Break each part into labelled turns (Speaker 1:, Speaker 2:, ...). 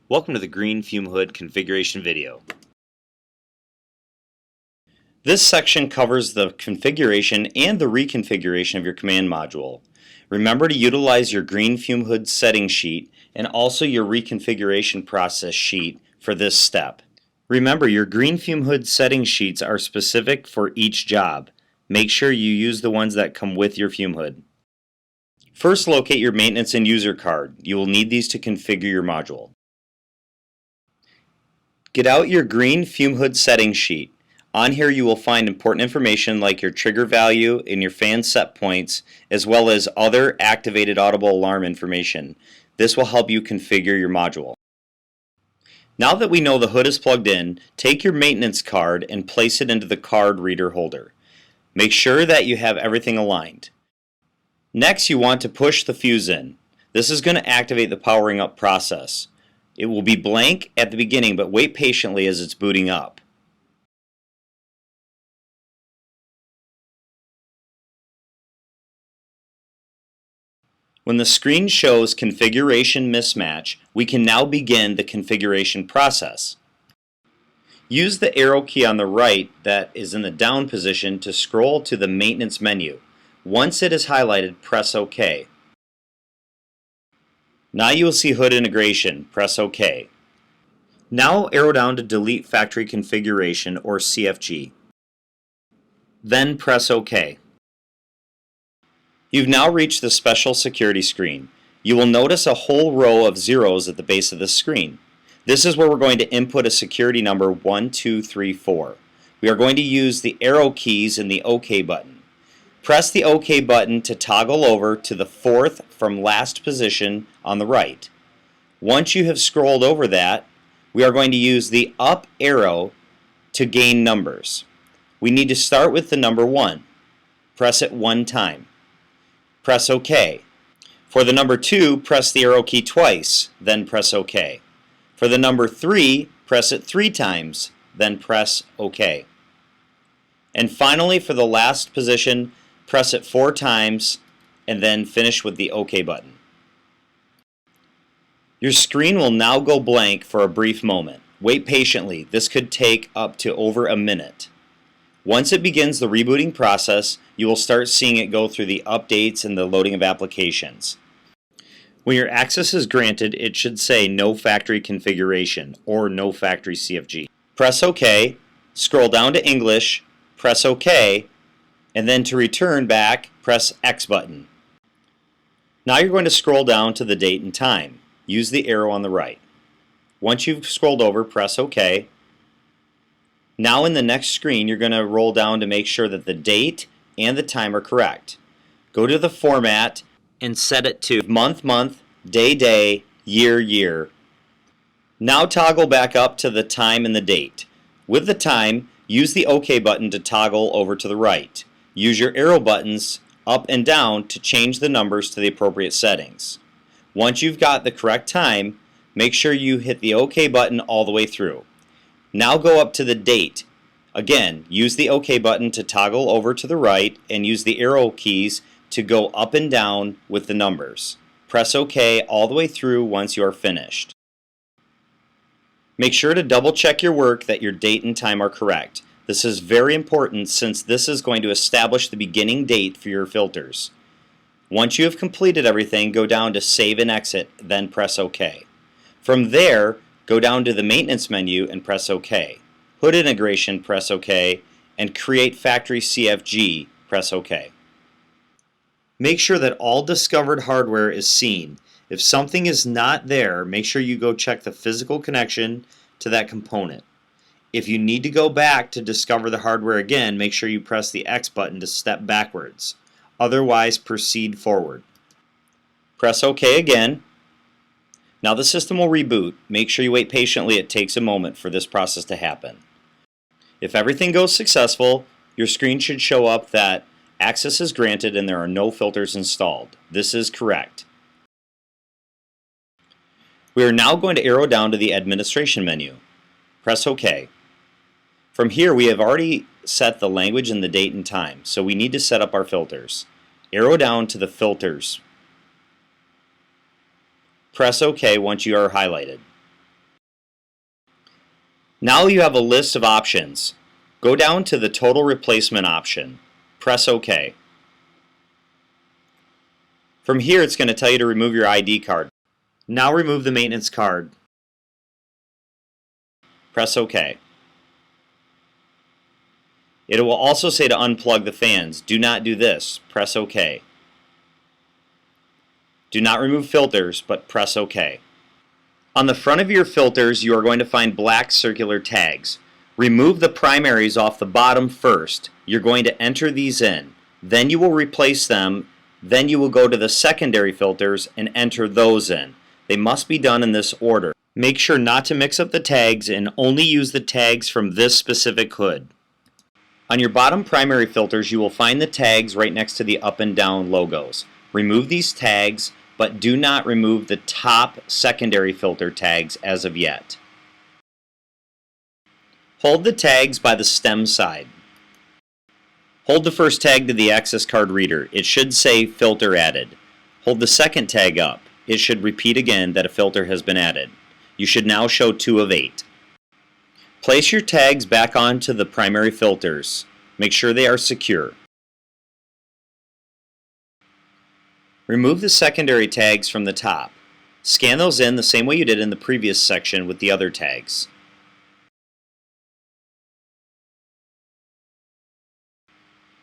Speaker 1: Welcome to the Green Fume Hood configuration video. This section covers the configuration and the reconfiguration of your command module. Remember to utilize your Green Fume Hood setting sheet and also your reconfiguration process sheet for this step. Remember, your Green Fume Hood setting sheets are specific for each job. Make sure you use the ones that come with your fume hood. First, locate your maintenance and user card. You will need these to configure your module. Get out your Green Fume Hood settings sheet. On here you will find important information like your trigger value and your fan set points, as well as other activated audible alarm information. This will help you configure your module. Now that we know the hood is plugged in, take your maintenance card and place it into the card reader holder. Make sure that you have everything aligned. Next, you want to push the fuse in. This is going to activate the powering up process. It will be blank at the beginning, but wait patiently as it's booting up. When the screen shows configuration mismatch, we can now begin the configuration process. Use the arrow key on the right that is in the down position to scroll to the maintenance menu. Once it is highlighted, press OK. Now you will see hood integration. Press OK. Now arrow down to delete factory configuration or CFG. Then press OK. You've now reached the special security screen. You will notice a whole row of zeros at the base of the screen. This is where we're going to input a security number 1, 2, 3, 4. We are going to use the arrow keys and the OK button. Press the OK button to toggle over to the fourth from last position on the right. Once you have scrolled over that, we are going to use the up arrow to gain numbers. We need to start with the number 1. Press it 1 time. Press OK. For the number 2, press the arrow key twice, then press OK. For the number 3, press it 3 times, then press OK. And finally, for the last position, press it 4 times and then finish with the OK button. Your screen will now go blank for a brief moment. Wait patiently. This could take up to over a minute. Once it begins the rebooting process, you will start seeing it go through the updates and the loading of applications. When your access is granted, it should say no factory configuration or no factory CFG. Press OK, scroll down to English, press OK, and then to return back, press X button. Now you're going to scroll down to the date and time. Use the arrow on the right. Once you've scrolled over, press OK. Now in the next screen, you're going to roll down to make sure that the date and the time are correct. Go to the format and set it to month, month, day, day, year, year. Now toggle back up to the time and the date. With the time, use the OK button to toggle over to the right. Use your arrow buttons up and down to change the numbers to the appropriate settings. Once you've got the correct time, make sure you hit the OK button all the way through. Now go up to the date. Again, use the OK button to toggle over to the right and use the arrow keys to go up and down with the numbers. Press OK all the way through once you are finished. Make sure to double check your work that your date and time are correct. This is very important since this is going to establish the beginning date for your filters. Once you have completed everything, go down to Save and Exit, then press OK. From there, go down to the Maintenance menu and press OK. Hood Integration, press OK, and Create Factory CFG, press OK. Make sure that all discovered hardware is seen. If something is not there, make sure you go check the physical connection to that component. If you need to go back to discover the hardware again, make sure you press the X button to step backwards. Otherwise, proceed forward. Press OK again. Now the system will reboot. Make sure you wait patiently. It takes a moment for this process to happen. If everything goes successful, your screen should show up that access is granted and there are no filters installed. This is correct. We are now going to arrow down to the Administration menu. Press OK. From here, we have already set the language and the date and time, so we need to set up our filters. Arrow down to the Filters. Press OK once you are highlighted. Now you have a list of options. Go down to the total replacement option. Press OK. From here it's going to tell you to remove your ID card. Now remove the maintenance card. Press OK. It will also say to unplug the fans. Do not do this. Press OK. Do not remove filters, but press OK. On the front of your filters, you are going to find black circular tags. Remove the primaries off the bottom first. You're going to enter these in. Then you will replace them. Then you will go to the secondary filters and enter those in. They must be done in this order. Make sure not to mix up the tags and only use the tags from this specific hood. On your bottom primary filters, you will find the tags right next to the up and down logos. Remove these tags, but do not remove the top secondary filter tags as of yet. Hold the tags by the stem side. Hold the first tag to the access card reader. It should say filter added. Hold the second tag up. It should repeat again that a filter has been added. You should now show 2 of 8. Place your tags back onto the primary filters. Make sure they are secure. Remove the secondary tags from the top. Scan those in the same way you did in the previous section with the other tags.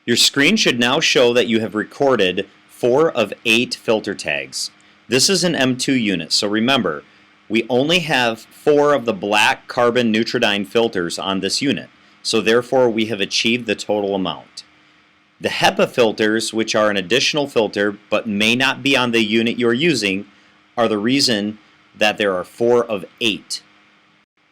Speaker 1: Your screen should now show that you have recorded 4 of 8 filter tags. This is an M2 unit, so remember, we only have 4 of the black carbon Nutridyne filters on this unit, so therefore we have achieved the total amount. The HEPA filters, which are an additional filter but may not be on the unit you're using, are the reason that there are 4 of 8.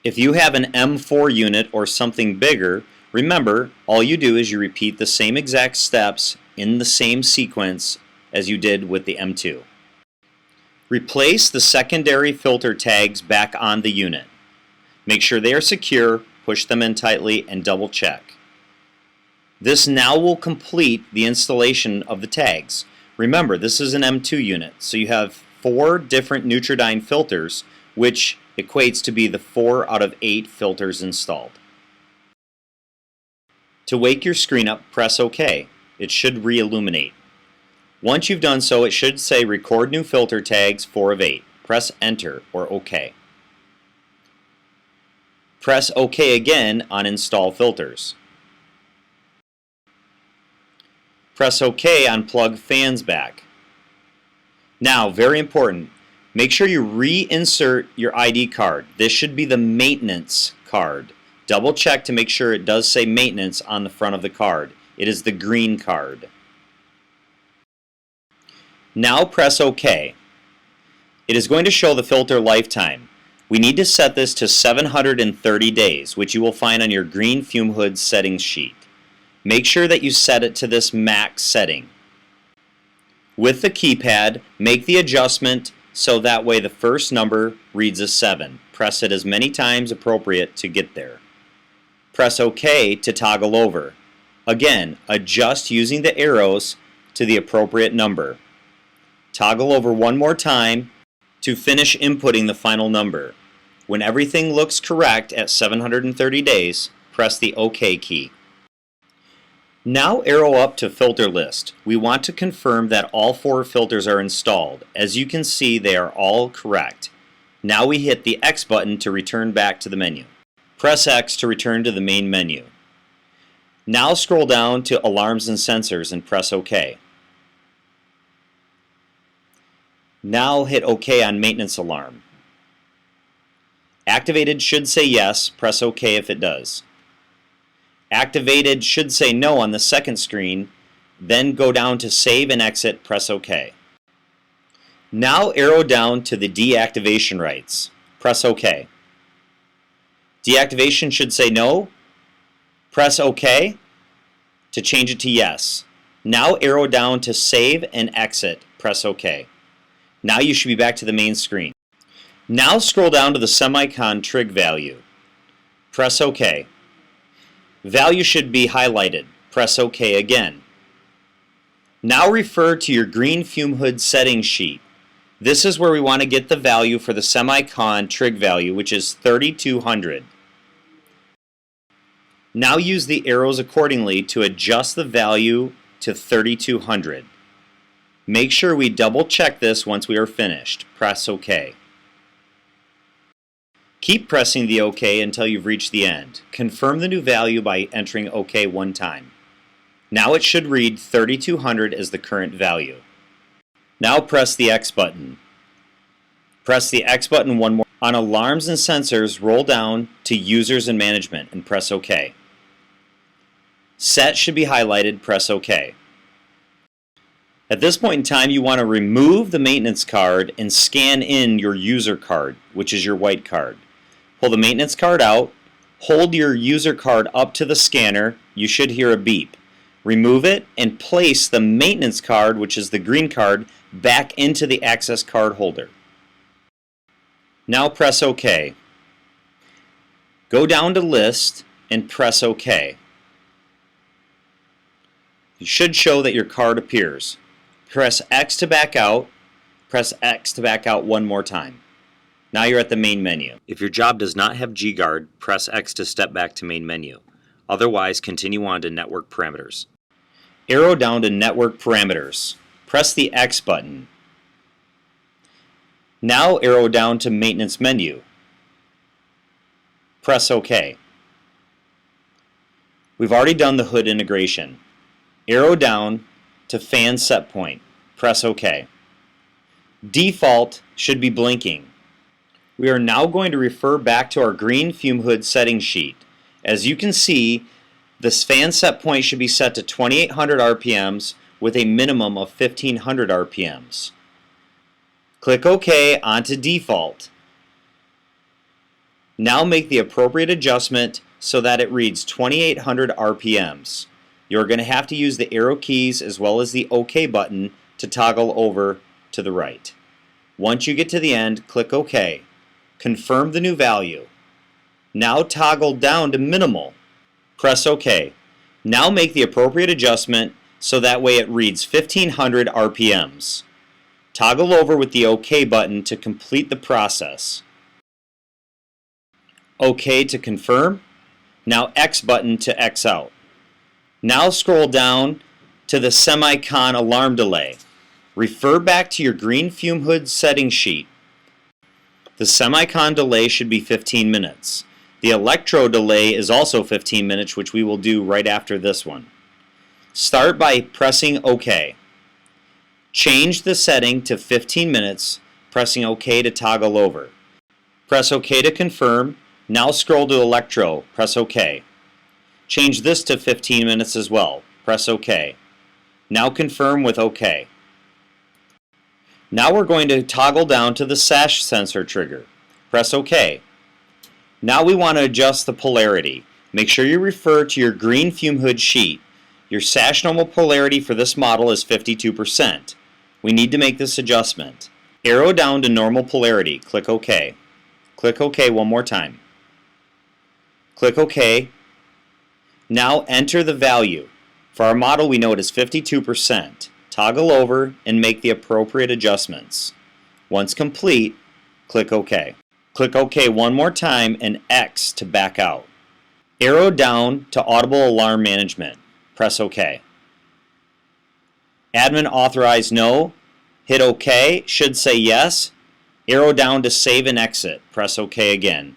Speaker 1: If you have an M4 unit or something bigger, remember, all you do is you repeat the same exact steps in the same sequence as you did with the M2. Replace the secondary filter tags back on the unit. Make sure they are secure, push them in tightly, and double check. This now will complete the installation of the tags. Remember, this is an M2 unit, so you have 4 different Nutridyne filters, which equates to be the 4 out of 8 filters installed. To wake your screen up, press OK. It should re-illuminate. Once you've done so, it should say Record New Filter Tags 4 of 8. Press Enter or OK. Press OK again on Install Filters. Press OK on Plug Fans Back. Now, very important, make sure you reinsert your ID card. This should be the maintenance card. Double check to make sure it does say maintenance on the front of the card. It is the green card. Now press OK. It is going to show the filter lifetime. We need to set this to 730 days, which you will find on your Green Fume Hood settings sheet. Make sure that you set it to this max setting. With the keypad, make the adjustment so that way the first number reads a 7. Press it as many times appropriate to get there. Press OK to toggle over. Again, adjust using the arrows to the appropriate number. Toggle over one more time to finish inputting the final number. When everything looks correct at 730 days, press the OK key. Now arrow up to Filter List. We want to confirm that all 4 filters are installed. As you can see, they are all correct. Now we hit the X button to return back to the menu. Press X to return to the main menu. Now scroll down to Alarms and Sensors and press OK. Now hit OK on Maintenance Alarm. Activated should say yes, press OK if it does. Activated should say no on the second screen, then go down to Save and Exit, press OK. Now arrow down to the deactivation rights, press OK. Deactivation should say no, press OK to change it to yes. Now arrow down to Save and Exit, press OK. Now you should be back to the main screen. Now scroll down to the semicon trig value. Press OK. Value should be highlighted. Press OK again. Now refer to your Green Fume Hood settings sheet. This is where we want to get the value for the semicon trig value, which is 3200. Now use the arrows accordingly to adjust the value to 3200. Make sure we double check this once we are finished. Press OK. Keep pressing the OK until you've reached the end. Confirm the new value by entering OK one time. Now it should read 3200 as the current value. Now press the X button. Press the X button one more. On alarms and sensors, roll down to Users and Management and press OK. Set should be highlighted. Press OK. At this point in time, you want to remove the maintenance card and scan in your user card, which is your white card. Pull the maintenance card out, hold your user card up to the scanner, you should hear a beep. Remove it and place the maintenance card, which is the green card, back into the access card holder. Now press OK. Go down to List and press OK. You should show that your card appears. Press X to back out. Press X to back out one more time. Now you're at the main menu. If your job does not have G-Guard, press X to step back to main menu. Otherwise, continue on to Network Parameters. Arrow down to Network Parameters. Press the X button. Now arrow down to Maintenance menu. Press OK. We've already done the hood integration. Arrow down to Fan Set Point. Press OK. Default should be blinking. We are now going to refer back to our Green Fume Hood setting sheet. As you can see, this fan set point should be set to 2800 RPMs with a minimum of 1500 RPMs. Click OK onto Default. Now make the appropriate adjustment so that it reads 2800 RPMs. You're going to have to use the arrow keys as well as the OK button to toggle over to the right. Once you get to the end, click OK. Confirm the new value. Now toggle down to minimal. Press OK. Now make the appropriate adjustment so that way it reads 1500 RPMs. Toggle over with the OK button to complete the process. OK to confirm. Now X button to X out. Now scroll down to the semicon alarm delay. Refer back to your Green Fume Hood setting sheet. The semicon delay should be 15 minutes. The electro delay is also 15 minutes, which we will do right after this one. Start by pressing OK. Change the setting to 15 minutes, pressing OK to toggle over. Press OK to confirm. Now scroll to electro. Press OK. Change this to 15 minutes as well. Press OK. Now confirm with OK. Now we're going to toggle down to the sash sensor trigger. Press OK. Now we want to adjust the polarity. Make sure you refer to your Green Fume Hood sheet. Your sash normal polarity for this model is 52%. We need to make this adjustment. Arrow down to normal polarity. Click OK. Click OK one more time. Click OK. Now enter the value. For our model, we know it is 52%. Toggle over and make the appropriate adjustments. Once complete, click OK. Click OK one more time and X to back out. Arrow down to Audible Alarm Management. Press OK. Admin authorize no. Hit OK. Should say yes. Arrow down to Save and Exit. Press OK again.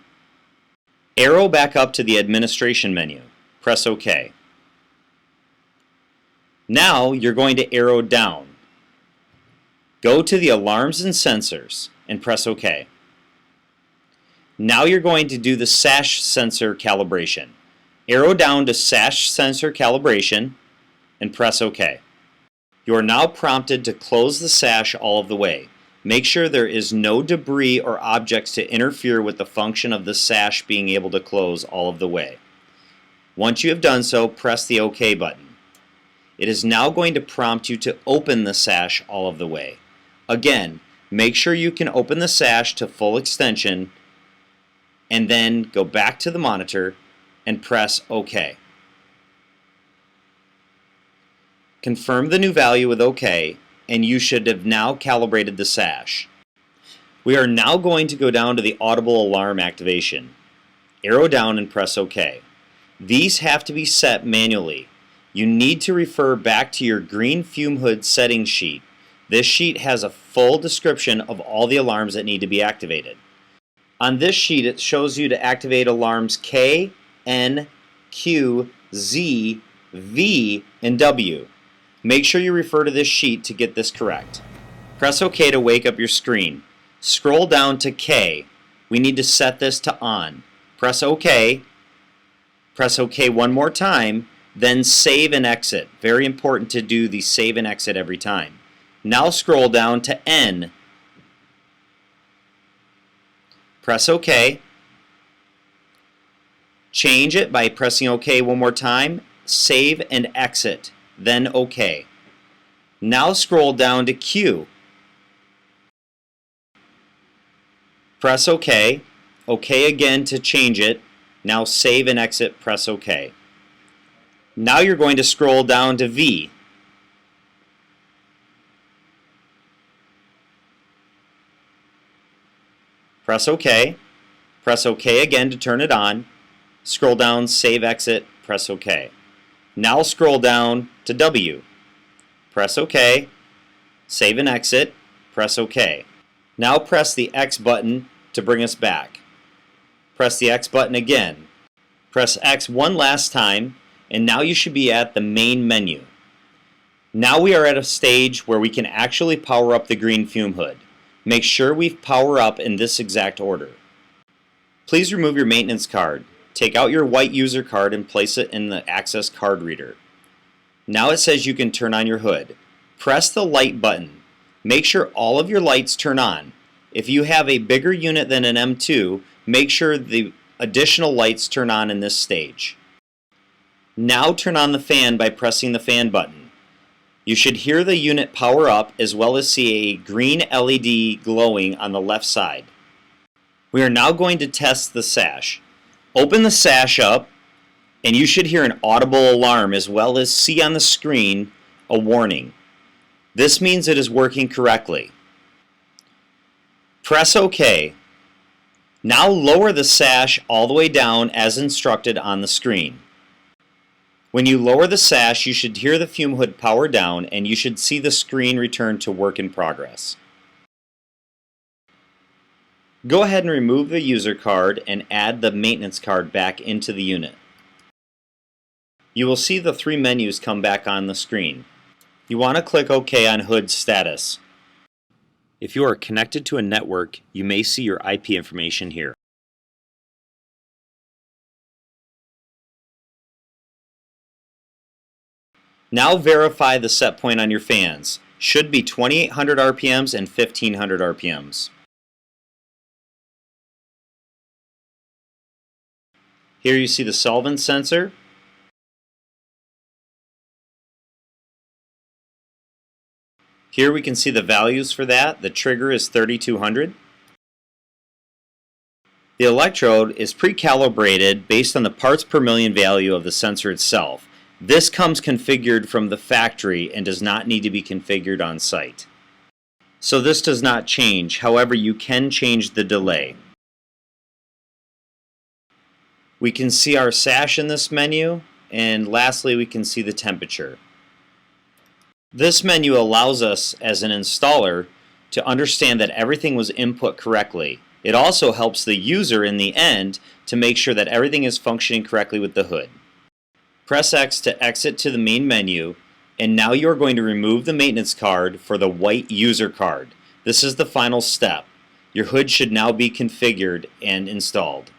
Speaker 1: Arrow back up to the Administration menu. Press OK. Now you're going to arrow down. Go to the Alarms and Sensors and press OK. Now you're going to do the sash sensor calibration. Arrow down to Sash Sensor Calibration and press OK. You are now prompted to close the sash all of the way. Make sure there is no debris or objects to interfere with the function of the sash being able to close all of the way. Once you have done so, press the OK button. It is now going to prompt you to open the sash all of the way. Again, make sure you can open the sash to full extension and then go back to the monitor and press OK. Confirm the new value with OK, and you should have now calibrated the sash. We are now going to go down to the audible alarm activation. Arrow down and press OK. These have to be set manually. You need to refer back to your Green Fume Hood settings sheet. This sheet has a full description of all the alarms that need to be activated. On this sheet, it shows you to activate alarms K, N, Q, Z, V, and W. Make sure you refer to this sheet to get this correct. Press OK to wake up your screen. Scroll down to K. We need to set this to on. Press OK. Press OK one more time, then save and exit. Very important to do the save and exit every time. Now scroll down to N. Press OK. Change it by pressing OK one more time, save and exit, then OK. Now scroll down to Q. Press OK. OK again to change it. Now save and exit, press OK. Now you're going to scroll down to V. Press OK. Press OK again to turn it on. Scroll down, save, exit, press OK. Now scroll down to W. Press OK. Save and exit, press OK. Now press the X button to bring us back. Press the X button again. Press X one last time, and now you should be at the main menu. Now we are at a stage where we can actually power up the Green Fume Hood. Make sure we power up in this exact order. Please remove your maintenance card. Take out your white user card and place it in the access card reader. Now it says you can turn on your hood. Press the light button. Make sure all of your lights turn on. If you have a bigger unit than an M2, make sure the additional lights turn on in this stage. Now turn on the fan by pressing the fan button. You should hear the unit power up as well as see a green LED glowing on the left side. We are now going to test the sash. Open the sash up and you should hear an audible alarm as well as see on the screen a warning. This means it is working correctly. Press OK. Now lower the sash all the way down as instructed on the screen. When you lower the sash, you should hear the fume hood power down and you should see the screen return to work in progress. Go ahead and remove the user card and add the maintenance card back into the unit. You will see the three menus come back on the screen. You want to click OK on hood status. If you are connected to a network, you may see your IP information here. Now verify the set point on your fans. Should be 2800 RPMs and 1500 RPMs. Here you see the solvent sensor. Here we can see the values for that. The trigger is 3200. The electrode is pre-calibrated based on the parts per million value of the sensor itself. This comes configured from the factory and does not need to be configured on site. So this does not change, however you can change the delay. We can see our sash in this menu, and lastly we can see the temperature. This menu allows us as an installer to understand that everything was input correctly. It also helps the user in the end to make sure that everything is functioning correctly with the hood. Press X to exit to the main menu, and now you are going to remove the maintenance card for the white user card. This is the final step. Your hood should now be configured and installed.